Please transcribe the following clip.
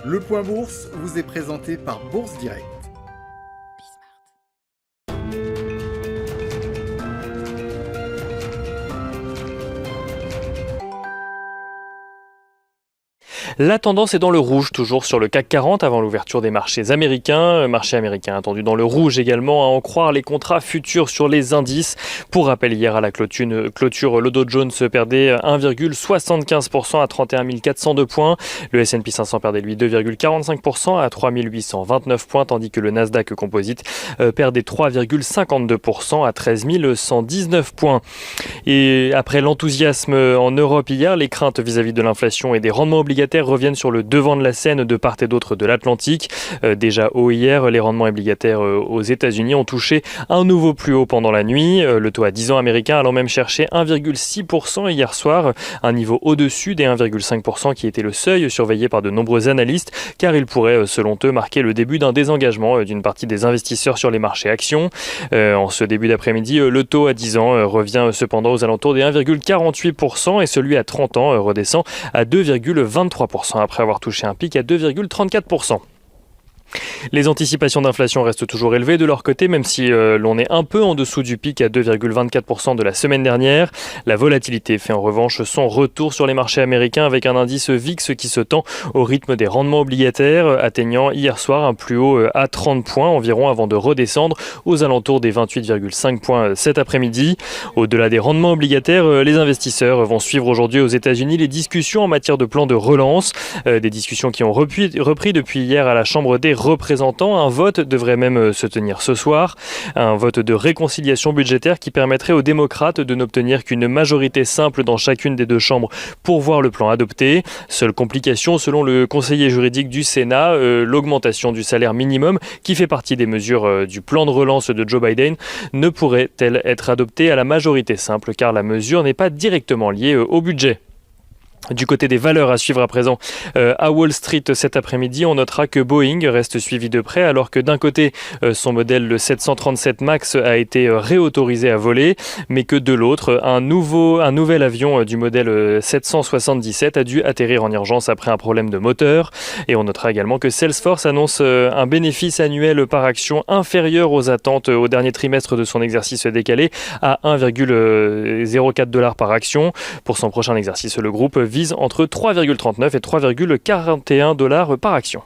Le Point Bourse vous est présenté par Bourse Direct. La tendance est dans le rouge, toujours sur le CAC 40 avant l'ouverture des marchés américains. Marché américain attendu dans le rouge également, à en croire les contrats futurs sur les indices. Pour rappel, hier à la clôture, le Dow Jones perdait 1,75% à 31 402 points. Le S&P 500 perdait lui 2,45% à 3 829 points, tandis que le Nasdaq Composite perdait 3,52% à 13 119 points. Et après l'enthousiasme en Europe hier, les craintes vis-à-vis de l'inflation et des rendements obligataires reviennent sur le devant de la scène de part et d'autre de l'Atlantique. Déjà haut hier, les rendements obligataires aux États-Unis ont touché un nouveau plus haut pendant la nuit. Le taux à 10 ans américain allant même chercher 1,6% hier soir, un niveau au-dessus des 1,5% qui était le seuil surveillé par de nombreux analystes, car il pourrait, selon eux, marquer le début d'un désengagement d'une partie des investisseurs sur les marchés actions. En ce début d'après-midi, le taux à 10 ans revient cependant aux alentours des 1,48% et celui à 30 ans redescend à 2,23% après avoir touché un pic à 2,34%. Les anticipations d'inflation restent toujours élevées de leur côté, même si l'on est un peu en dessous du pic à 2,24% de la semaine dernière. La volatilité fait en revanche son retour sur les marchés américains avec un indice VIX qui se tend au rythme des rendements obligataires, atteignant hier soir un plus haut à 30 points environ avant de redescendre aux alentours des 28,5 points cet après-midi. Au-delà des rendements obligataires, les investisseurs vont suivre aujourd'hui aux États-Unis les discussions en matière de plan de relance, des discussions qui ont repris depuis hier à la Chambre des représentants. Un vote devrait même se tenir ce soir. Un vote de réconciliation budgétaire qui permettrait aux démocrates de n'obtenir qu'une majorité simple dans chacune des deux chambres pour voir le plan adopté. Seule complication, selon le conseiller juridique du Sénat, l'augmentation du salaire minimum qui fait partie des mesures du plan de relance de Joe Biden ne pourrait-elle être adoptée à la majorité simple car la mesure n'est pas directement liée au budget. Du côté des valeurs à suivre à présent, à Wall Street cet après-midi, on notera que Boeing reste suivi de près alors que d'un côté, son modèle le 737 MAX a été réautorisé à voler, mais que de l'autre, un nouvel avion du modèle 777 a dû atterrir en urgence après un problème de moteur. Et on notera également que Salesforce annonce un bénéfice annuel par action inférieur aux attentes au dernier trimestre de son exercice décalé à 1,04 $ par action. Pour son prochain exercice, le groupe vise entre 3,39 et 3,41 $ par action.